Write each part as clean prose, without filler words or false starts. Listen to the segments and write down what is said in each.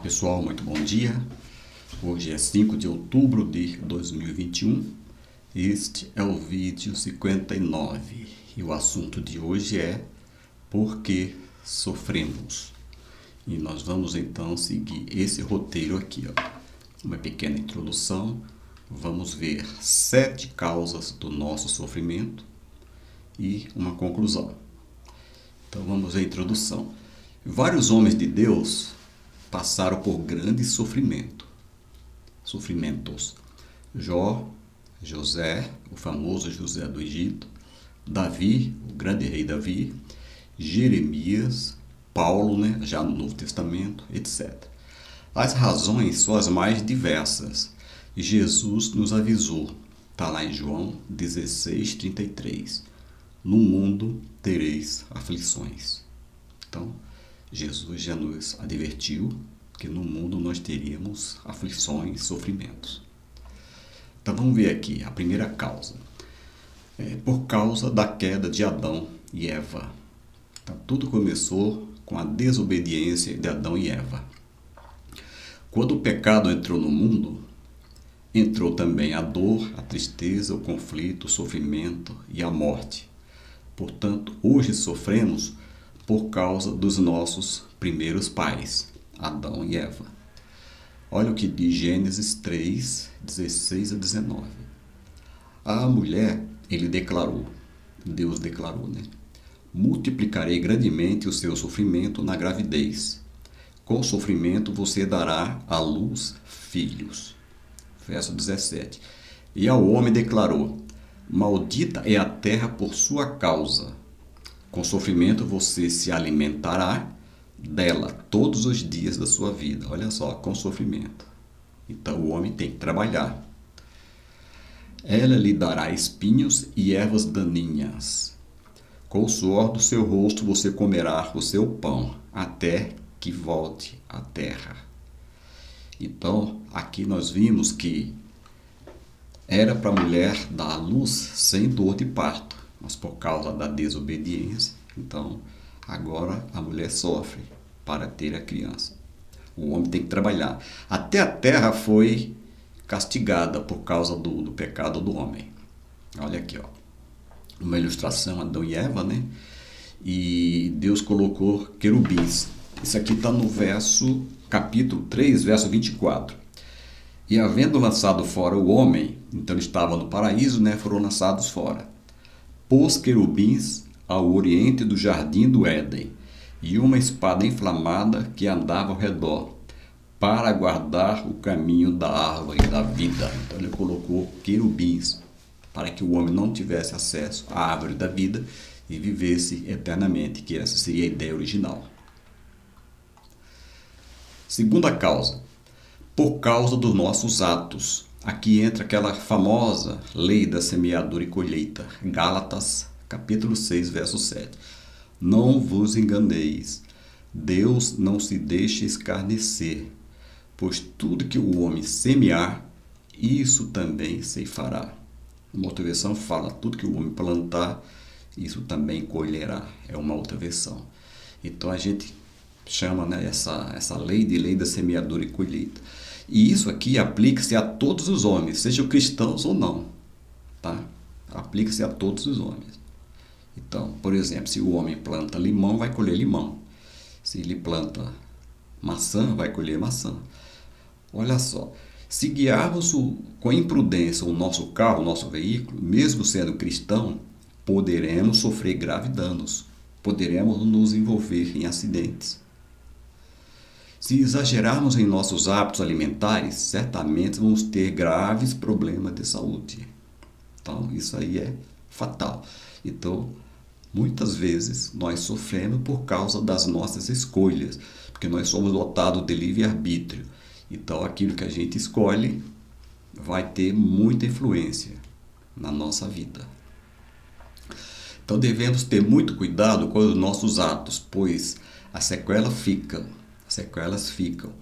Pessoal, muito bom dia. Hoje é 5 de outubro de 2021. Este é o vídeo 59 e o assunto de hoje é por que sofremos. E nós vamos então seguir esse roteiro aqui, ó. Uma pequena introdução. Vamos ver 7 causas do nosso sofrimento e uma conclusão. Então vamos à introdução. Vários homens de Deus passaram por grandes sofrimentos. Jó, José, o famoso José do Egito, Davi, o grande rei Davi, Jeremias, Paulo, já no Novo Testamento, etc. As razões são as mais diversas. E Jesus nos avisou, está lá em João 16:33. No mundo tereis aflições. Então, Jesus já nos advertiu que no mundo nós teríamos aflições, sofrimentos. Então vamos ver aqui a primeira causa. Por causa da queda de Adão e Eva. Então, tudo começou com a desobediência de Adão e Eva. Quando o pecado entrou no mundo, entrou também a dor, a tristeza, o conflito, o sofrimento e a morte. Portanto, hoje sofremos por causa dos nossos primeiros pais, Adão e Eva. Olha o que diz Gênesis 3, 16 a 19. À mulher, Deus declarou, multiplicarei grandemente o seu sofrimento na gravidez. Com sofrimento você dará à luz filhos. Verso 17. E ao homem declarou, maldita é a terra por sua causa. Com sofrimento você se alimentará dela todos os dias da sua vida. Olha só, com sofrimento. Então o homem tem que trabalhar. Ela lhe dará espinhos e ervas daninhas. Com o suor do seu rosto você comerá o seu pão, até que volte à terra. Então, aqui nós vimos que era para a mulher dar à luz sem dor de parto, mas por causa da desobediência, então agora a mulher sofre para ter a criança. O homem tem que trabalhar. Até a terra foi castigada por causa do pecado do homem. Olha aqui, ó. Uma ilustração, Adão e Eva, E Deus colocou querubins. Isso aqui está no capítulo 3, verso 24. E havendo lançado fora o homem, então ele estava no paraíso, foram lançados fora. Pôs querubins ao oriente do jardim do Éden, e uma espada inflamada que andava ao redor, para guardar o caminho da árvore da vida. Então ele colocou querubins, para que o homem não tivesse acesso à árvore da vida e vivesse eternamente, que essa seria a ideia original. Segunda causa, por causa dos nossos atos. Aqui entra aquela famosa lei da semeadura e colheita. Gálatas, capítulo 6, verso 7. Não vos enganeis. Deus não se deixa escarnecer, pois tudo que o homem semear, isso também ceifará. Uma outra versão fala, tudo que o homem plantar, isso também colherá. É uma outra versão. Então a gente chama essa lei da semeadura e colheita. E isso aqui aplica-se a todos os homens, sejam cristãos ou não. Tá? Aplica-se a todos os homens. Então, por exemplo, se o homem planta limão, vai colher limão. Se ele planta maçã, vai colher maçã. Olha só, se guiarmos com imprudência o nosso carro, o nosso veículo, mesmo sendo cristão, poderemos sofrer graves danos. Poderemos nos envolver em acidentes. Se exagerarmos em nossos hábitos alimentares, certamente vamos ter graves problemas de saúde. Então, isso aí é fatal. Então, muitas vezes nós sofremos por causa das nossas escolhas, porque nós somos dotados de livre-arbítrio. Então, aquilo que a gente escolhe vai ter muita influência na nossa vida. Então, devemos ter muito cuidado com os nossos atos, pois as sequelas ficam,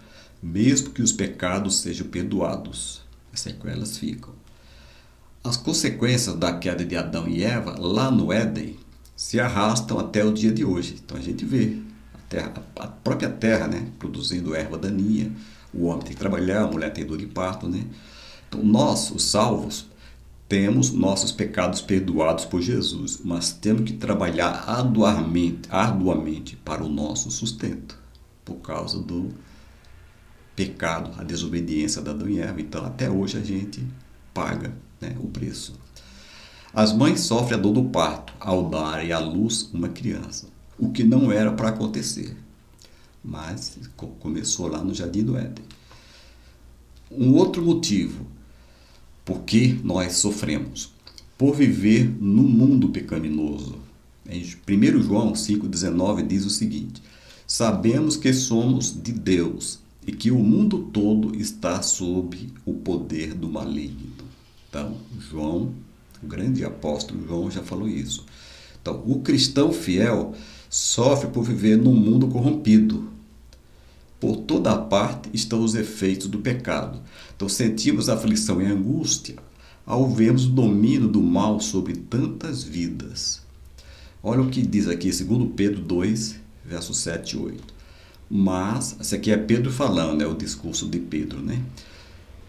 mesmo que os pecados sejam perdoados. As sequelas ficam. As consequências da queda de Adão e Eva, lá no Éden, se arrastam até o dia de hoje. Então a gente vê a própria terra, né? Produzindo erva daninha. O homem tem que trabalhar, a mulher tem dor de parto, né? Então, nós, os salvos, temos nossos pecados perdoados por Jesus, mas temos que trabalhar arduamente para o nosso sustento, por causa do pecado, a desobediência da Adão e Eva. Então, até hoje a gente paga, né, o preço. As mães sofrem a dor do parto ao darem à luz uma criança, o que não era para acontecer, mas começou lá no Jardim do Éden. Um outro motivo por que nós sofremos, por viver no mundo pecaminoso. Em 1 João 5,19 diz o seguinte: sabemos que somos de Deus e que o mundo todo está sob o poder do maligno. Então, João, o grande apóstolo João, já falou isso. Então, o cristão fiel sofre por viver num mundo corrompido. Por toda parte estão os efeitos do pecado. Então sentimos aflição e angústia ao vermos o domínio do mal sobre tantas vidas. Olha o que diz aqui, 2 Pedro 2, versos 7 e 8. Mas, isso aqui é Pedro falando, é o discurso de Pedro, né?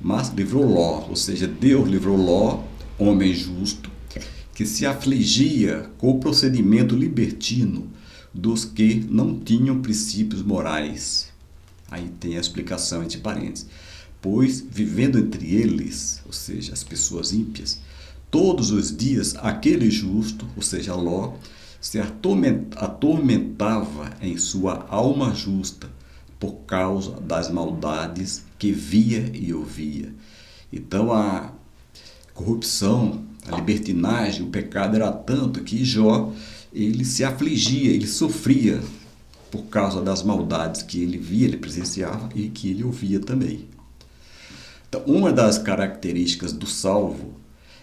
Mas livrou Ló, ou seja, Deus livrou Ló, homem justo, que se afligia com o procedimento libertino dos que não tinham princípios morais. Aí tem a explicação entre parênteses. Pois, vivendo entre eles, ou seja, as pessoas ímpias, todos os dias aquele justo, ou seja, Ló, se atormentava em sua alma justa por causa das maldades que via e ouvia. Então a corrupção, a libertinagem, o pecado era tanto que Jó, ele se afligia, ele sofria por causa das maldades que ele via, ele presenciava e que ele ouvia também. Então, uma das características do salvo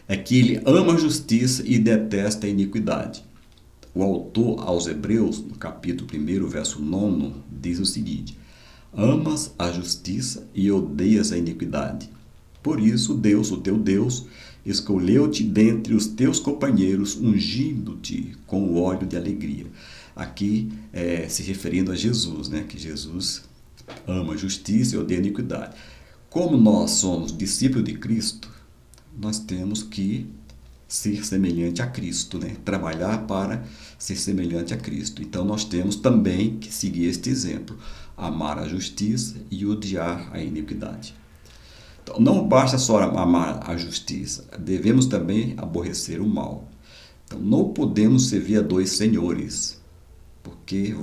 é que ele ama a justiça e detesta a iniquidade. O autor aos Hebreus, no capítulo 1, verso 9, diz o seguinte: amas a justiça e odeias a iniquidade. Por isso, Deus, o teu Deus, escolheu-te dentre os teus companheiros, ungindo-te com o óleo de alegria. Aqui, se referindo a Jesus, né? Que Jesus ama a justiça e odeia a iniquidade. Como nós somos discípulos de Cristo, nós temos que ser semelhante a Cristo, né? Trabalhar para ser semelhante a Cristo. Então, nós temos também que seguir este exemplo, amar a justiça e odiar a iniquidade. Então, não basta só amar a justiça, devemos também aborrecer o mal. Então, não podemos servir a dois senhores, porque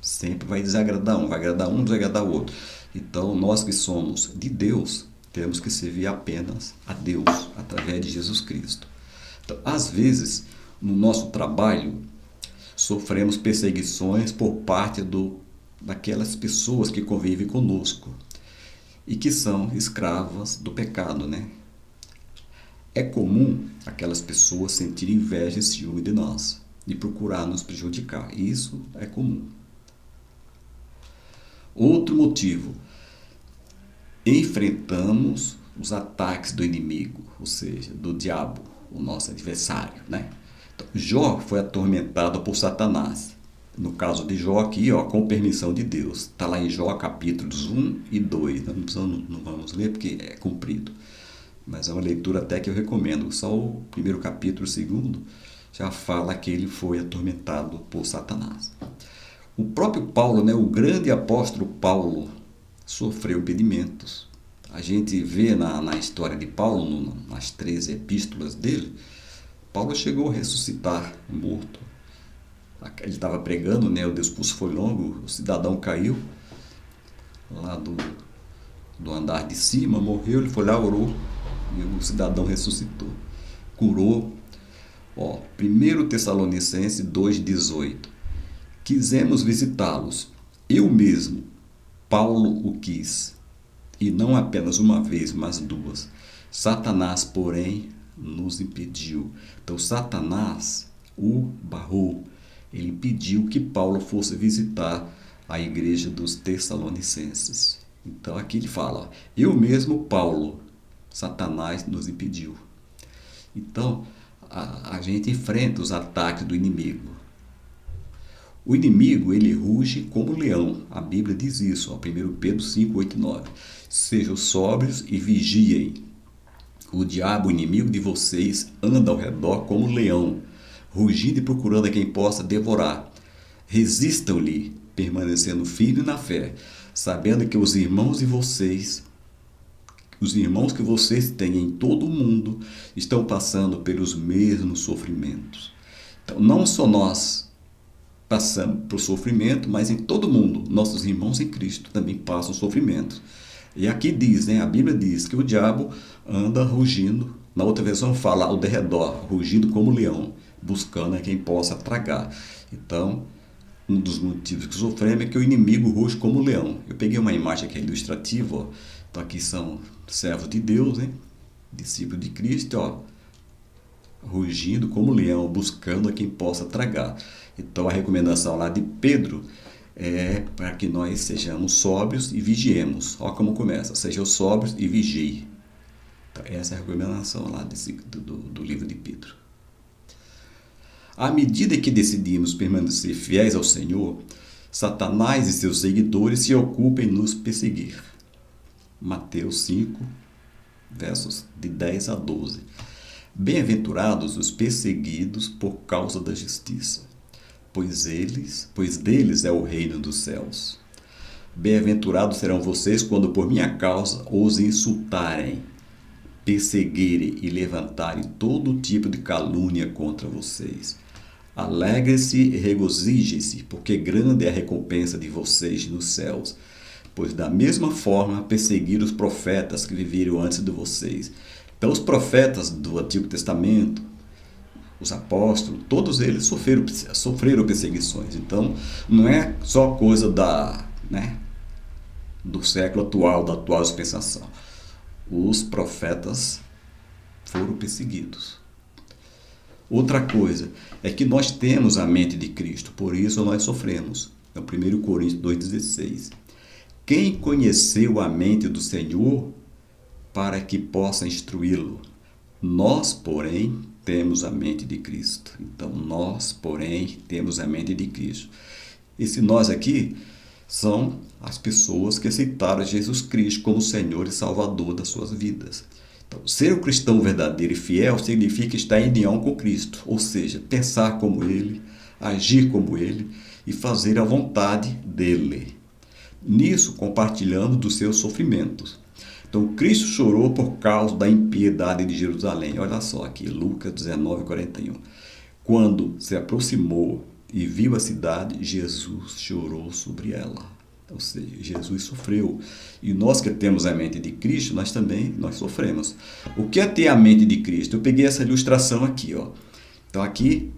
sempre vai desagradar um, vai agradar um, desagradar o outro. Então, nós que somos de Deus, temos que servir apenas a Deus, através de Jesus Cristo. Então, às vezes, no nosso trabalho, sofremos perseguições por parte daquelas pessoas que convivem conosco e que são escravas do pecado, né? É comum aquelas pessoas sentirem inveja e ciúme de nós e procurar nos prejudicar. Isso é comum. Outro motivo: enfrentamos os ataques do inimigo, ou seja, do diabo, o nosso adversário, né? Então, Jó foi atormentado por Satanás. No caso de Jó aqui, com permissão de Deus. Está lá em Jó capítulos 1 e 2. Não vamos ler porque é comprido. Mas é uma leitura até que eu recomendo. Só o primeiro capítulo, o segundo, já fala que ele foi atormentado por Satanás. O próprio Paulo, né, o grande apóstolo Paulo, sofreu impedimentos. A gente vê na história de Paulo, nas 13 epístolas dele, Paulo chegou a ressuscitar morto. Ele estava pregando, né, o discurso foi longo, o cidadão caiu lá do andar de cima, morreu, ele foi lá, orou, e o cidadão ressuscitou, curou. 1 Tessalonicenses 2,18. Quisemos visitá-los, eu mesmo, Paulo o quis, e não apenas uma vez, mas duas. Satanás, porém, nos impediu. Então, Satanás o barrou. Ele impediu que Paulo fosse visitar a igreja dos Tessalonicenses. Então, aqui ele fala: eu mesmo, Paulo, Satanás nos impediu. Então, a gente enfrenta os ataques do inimigo. O inimigo, ele ruge como leão. A Bíblia diz isso, ó, 1 Pedro 5, 8 e 9. Sejam sóbrios e vigiem. O diabo, o inimigo de vocês, anda ao redor como leão, rugindo e procurando a quem possa devorar. Resistam-lhe, permanecendo firmes na fé, sabendo que os irmãos que vocês têm em todo o mundo estão passando pelos mesmos sofrimentos. Então, não só nós passamos por sofrimento, mas em todo mundo, nossos irmãos em Cristo também passam sofrimento. E aqui diz, né, a Bíblia diz que o diabo anda rugindo, na outra versão fala ao derredor, rugindo como leão, buscando a quem possa tragar. Então, um dos motivos que sofremos é que o inimigo ruge como leão. Eu peguei uma imagem aqui ilustrativa, ó. Então aqui são servos de Deus, né? Discípulos de Cristo, ó, rugindo como leão, buscando a quem possa tragar. Então a recomendação lá de Pedro é para que nós sejamos sóbrios e vigiemos. Olha como começa, sejam sóbrios e vigiem. Então, essa é a recomendação lá do livro de Pedro. À medida que decidimos permanecer fiéis ao Senhor, Satanás e seus seguidores se ocupam em nos perseguir. Mateus 5, versos de 10 a 12. Bem-aventurados os perseguidos por causa da justiça, pois deles é o reino dos céus. Bem-aventurados serão vocês quando por minha causa os insultarem, perseguirem e levantarem todo tipo de calúnia contra vocês. Alegre-se e regozije-se, porque grande é a recompensa de vocês nos céus. Pois da mesma forma perseguiram os profetas que viveram antes de vocês. Então os profetas do Antigo Testamento, os apóstolos, todos eles sofreram perseguições. Então não é só coisa do século atual, da atual dispensação. Os profetas foram perseguidos. Outra coisa é que nós temos a mente de Cristo, por isso nós sofremos. É o 1 Coríntios 2,16. Quem conheceu a mente do Senhor para que possa instruí-lo? Nós, porém, temos a mente de Cristo. Então, nós, porém, temos a mente de Cristo. Esse nós aqui são as pessoas que aceitaram Jesus Cristo como Senhor e Salvador das suas vidas. Então, ser um cristão verdadeiro e fiel significa estar em união com Cristo, ou seja, pensar como Ele, agir como Ele e fazer a vontade dEle. Nisso, compartilhando dos seus sofrimentos. Então, Cristo chorou por causa da impiedade de Jerusalém. Olha só aqui, Lucas 19, 41. Quando se aproximou e viu a cidade, Jesus chorou sobre ela. Ou seja, Jesus sofreu. E nós que temos a mente de Cristo, nós sofremos. O que é ter a mente de Cristo? Eu peguei essa ilustração aqui, ó. Então aqui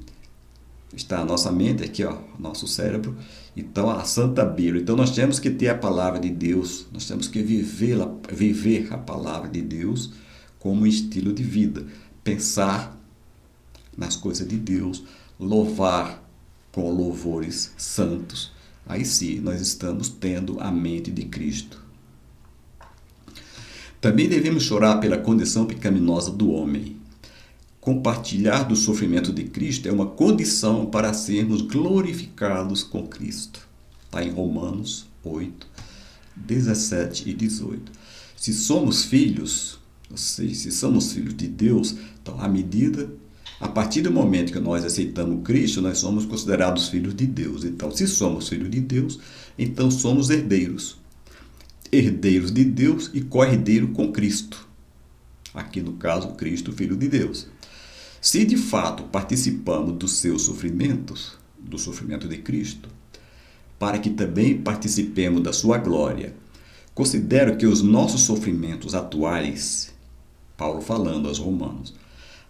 está a nossa mente, aqui, ó, nosso cérebro. Então a Santa Bíblia. Então nós temos que ter a palavra de Deus, nós temos que viver a palavra de Deus como estilo de vida. Pensar nas coisas de Deus, louvar com louvores santos. Aí sim, nós estamos tendo a mente de Cristo. Também devemos chorar pela condição pecaminosa do homem. Compartilhar do sofrimento de Cristo é uma condição para sermos glorificados com Cristo. Está em Romanos 8, 17 e 18. Se somos filhos, ou seja, se somos filhos de Deus, então a partir do momento que nós aceitamos Cristo, nós somos considerados filhos de Deus. Então, se somos filhos de Deus, então somos herdeiros. Herdeiros de Deus e co-herdeiro com Cristo. Aqui no caso, Cristo, Filho de Deus. Se de fato participamos dos seus sofrimentos, do sofrimento de Cristo, para que também participemos da sua glória, considero que os nossos sofrimentos atuais, Paulo falando aos Romanos,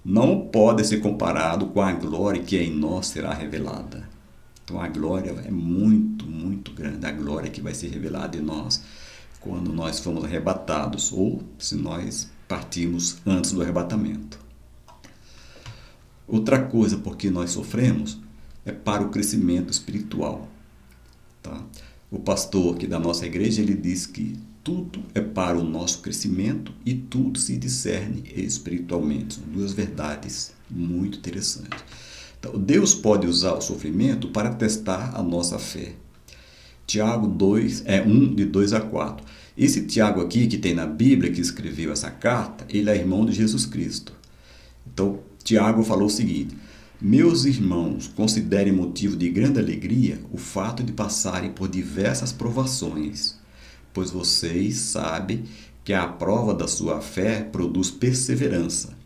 não podem ser comparados com a glória que em nós será revelada. Então a glória é muito, muito grande, a glória que vai ser revelada em nós quando nós formos arrebatados ou se nós partirmos antes do arrebatamento. Outra coisa por que nós sofremos é para o crescimento espiritual. Tá? O pastor aqui da nossa igreja, ele diz que tudo é para o nosso crescimento e tudo se discerne espiritualmente. São duas verdades muito interessantes. Então, Deus pode usar o sofrimento para testar a nossa fé. Tiago 2, 1, de 2 a 4. Esse Tiago aqui, que tem na Bíblia, que escreveu essa carta, ele é irmão de Jesus Cristo. Então, Tiago falou o seguinte: meus irmãos, considerem motivo de grande alegria o fato de passarem por diversas provações, pois vocês sabem que a prova da sua fé produz perseverança.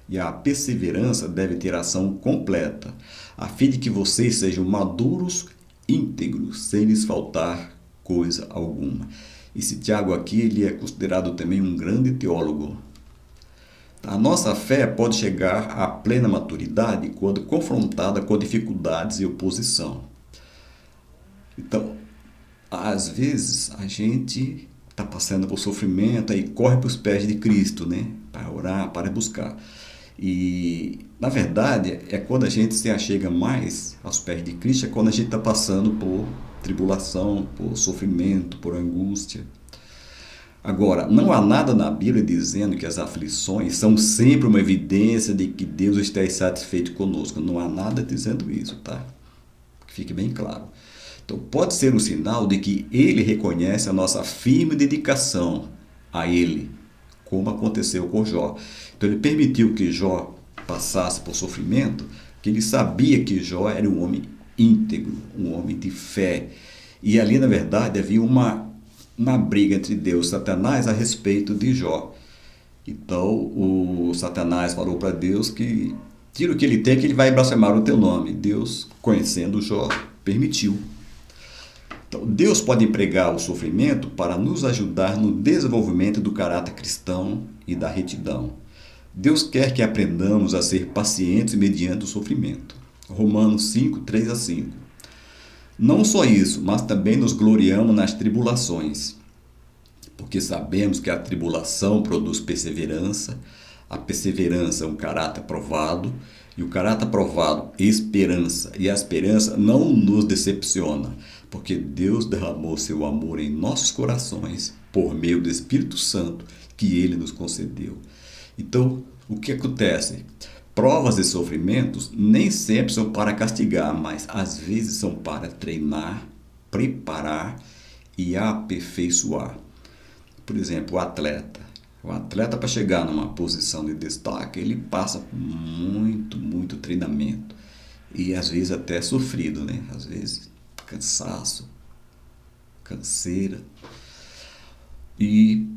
E a perseverança deve ter ação completa, a fim de que vocês sejam maduros, íntegros, sem lhes faltar coisa alguma. Esse Tiago aqui, ele é considerado também um grande teólogo. A nossa fé pode chegar à plena maturidade quando confrontada com dificuldades e oposição. Então, às vezes, a gente está passando por sofrimento e corre para os pés de Cristo, né? Para orar, para buscar. E, na verdade, é quando a gente se achega mais aos pés de Cristo, é quando a gente está passando por tribulação, por sofrimento, por angústia. Agora, não há nada na Bíblia dizendo que as aflições são sempre uma evidência de que Deus está insatisfeito conosco. Não há nada dizendo isso, tá? Que fique bem claro. Então, pode ser um sinal de que Ele reconhece a nossa firme dedicação a Ele, como aconteceu com Jó. Então, Ele permitiu que Jó passasse por sofrimento, porque Ele sabia que Jó era um homem íntegro, um homem de fé. E ali, na verdade, havia uma briga entre Deus e Satanás a respeito de Jó. Então, o Satanás falou para Deus que tira o que ele tem, que ele vai blasfemar o teu nome. Deus, conhecendo Jó, permitiu. Então, Deus pode empregar o sofrimento para nos ajudar no desenvolvimento do caráter cristão e da retidão. Deus quer que aprendamos a ser pacientes mediante o sofrimento. Romanos 5, 3 a 5. Não só isso, mas também nos gloriamos nas tribulações, porque sabemos que a tribulação produz perseverança, a perseverança é um caráter provado, e o caráter provado, esperança, e a esperança não nos decepciona, porque Deus derramou seu amor em nossos corações por meio do Espírito Santo que Ele nos concedeu. Então, o que acontece? Provas e sofrimentos nem sempre são para castigar, mas às vezes são para treinar, preparar e aperfeiçoar. Por exemplo, o atleta. O atleta, para chegar numa posição de destaque, ele passa por muito treinamento. E às vezes até sofrido, né? Às vezes cansaço, canseira. E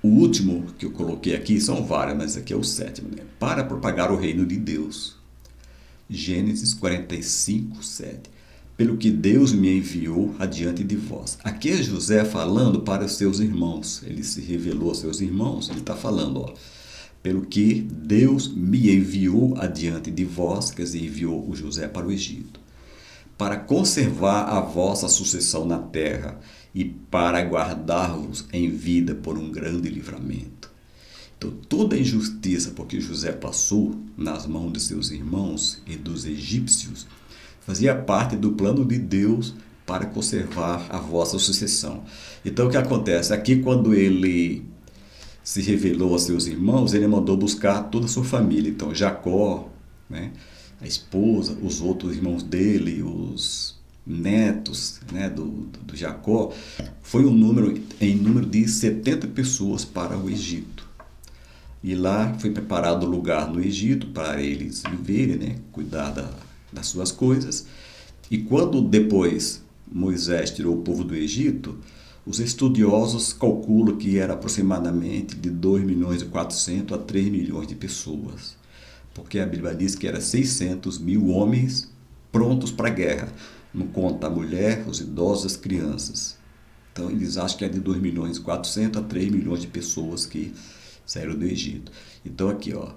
o último que eu coloquei aqui, são vários, mas aqui é o sétimo, né? Para propagar o reino de Deus. Gênesis 45, 7. Pelo que Deus me enviou adiante de vós. Aqui é José falando para os seus irmãos. Ele se revelou aos seus irmãos. Ele está falando, ó. Pelo que Deus me enviou adiante de vós, quer dizer, enviou o José para o Egito, para conservar a vossa sucessão na terra e para guardar-vos em vida por um grande livramento. Então, toda a injustiça porque José passou nas mãos de seus irmãos e dos egípcios fazia parte do plano de Deus para conservar a vossa sucessão. Então, o que acontece? Aqui, quando ele se revelou a seus irmãos, ele mandou buscar toda a sua família. Então, Jacó, né, a esposa, os outros irmãos dele, os netos, né, do Jacó, foi em número de 70 pessoas para o Egito. E lá foi preparado o lugar no Egito para eles viverem, né, cuidar das suas coisas. E quando depois Moisés tirou o povo do Egito, os estudiosos calculam que era aproximadamente de 2.400.000 a 3 milhões de pessoas. Porque a Bíblia diz que era 600 mil homens prontos para a guerra. Não conta a mulher, os idosos, as crianças. Então eles acham que é de 2.400.000 a 3 milhões de pessoas que saíram do Egito. Então aqui, ó,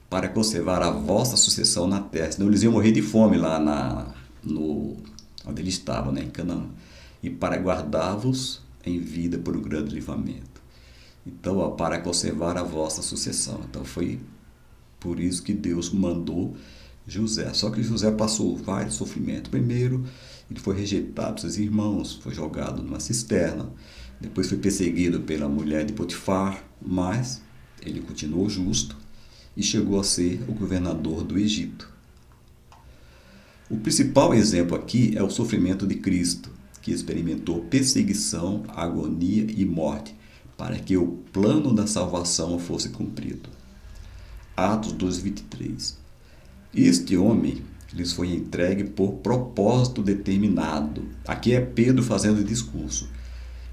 para conservar a vossa sucessão na terra, senão eles iam morrer de fome lá onde eles estavam, né, em Canaã. E para guardar-vos em vida por um grande livramento. Então, ó, para conservar a vossa sucessão. Então foi por isso que Deus mandou José. Só que José passou vários sofrimentos. Primeiro, ele foi rejeitado por seus irmãos, foi jogado numa cisterna. Depois foi perseguido pela mulher de Potifar, mas ele continuou justo e chegou a ser o governador do Egito. O principal exemplo aqui é o sofrimento de Cristo, que experimentou perseguição, agonia e morte, para que o plano da salvação fosse cumprido. Atos 2:23. Este homem lhes foi entregue por propósito determinado. Aqui é Pedro fazendo o discurso.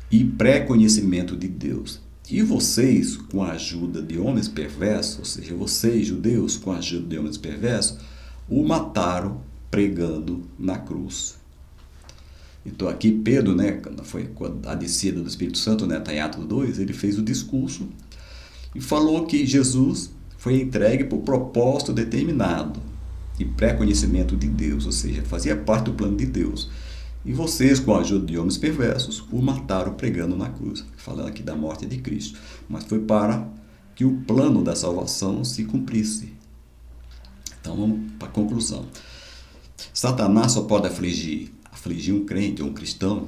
E pré-conhecimento de Deus. E vocês, com a ajuda de homens perversos, ou seja, vocês, judeus, com a ajuda de homens perversos, o mataram pregando na cruz. Então aqui Pedro, quando foi a descida do Espírito Santo, está em Atos 2, ele fez o discurso e falou que Jesus foi entregue por propósito determinado e pré-conhecimento de Deus, ou seja, fazia parte do plano de Deus. E vocês, com a ajuda de homens perversos, o mataram pregando na cruz, falando aqui da morte de Cristo. Mas foi para que o plano da salvação se cumprisse. Então vamos para a conclusão. Satanás só pode afligir um crente ou um cristão,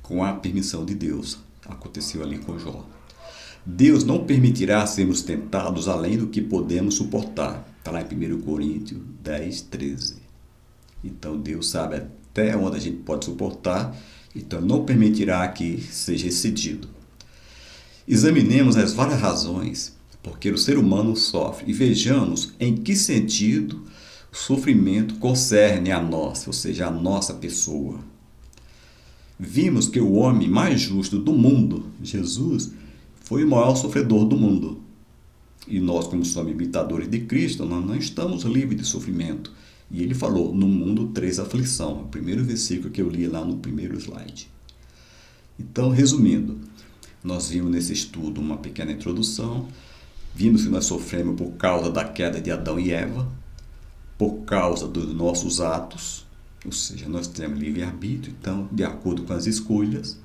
com a permissão de Deus. Aconteceu ali com Jó. Deus não permitirá sermos tentados além do que podemos suportar. Está lá em 1 Coríntios 10:13. Então Deus sabe até onde a gente pode suportar, então não permitirá que seja excedido. Examinemos as várias razões porque o ser humano sofre e vejamos em que sentido o sofrimento concerne a nós, ou seja, a nossa pessoa. Vimos que o homem mais justo do mundo, Jesus, foi o maior sofredor do mundo. E nós, como somos imitadores de Cristo, nós não estamos livres de sofrimento. E ele falou, no mundo 3 aflição, o primeiro versículo que eu li lá no primeiro slide. Então, resumindo, nós vimos nesse estudo uma pequena introdução, vimos que nós sofremos por causa da queda de Adão e Eva, por causa dos nossos atos, ou seja, nós temos livre-arbítrio, então, de acordo com as escolhas,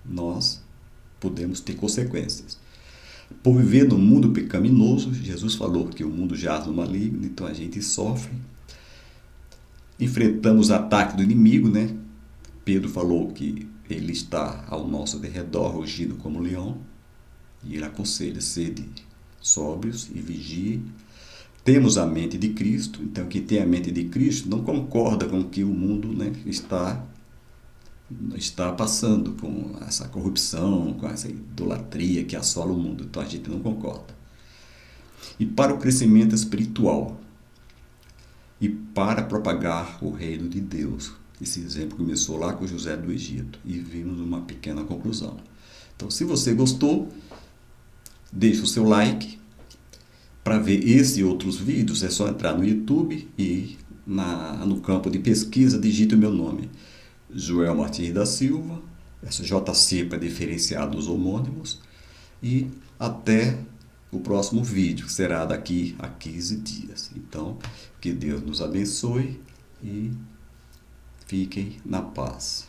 nós podemos ter consequências. Por viver no mundo pecaminoso, Jesus falou que o mundo jaz no maligno, então a gente sofre. Enfrentamos ataque do inimigo, Pedro falou que ele está ao nosso derredor, rugindo como leão, e ele aconselha, sede sóbrios e vigiem. Temos a mente de Cristo, então quem tem a mente de Cristo não concorda com o que o mundo está passando, com essa corrupção, com essa idolatria que assola o mundo, então a gente não concorda. E para o crescimento espiritual, e para propagar o reino de Deus. Esse exemplo começou lá com José do Egito e vimos uma pequena conclusão. Então, se você gostou, deixe o seu like. Para ver esse e outros vídeos, é só entrar no YouTube e no campo de pesquisa, digite o meu nome. Joel Martins da Silva, essa JC para diferenciar dos homônimos. E até o próximo vídeo, que será daqui a 15 dias. Então, que Deus nos abençoe e fiquem na paz.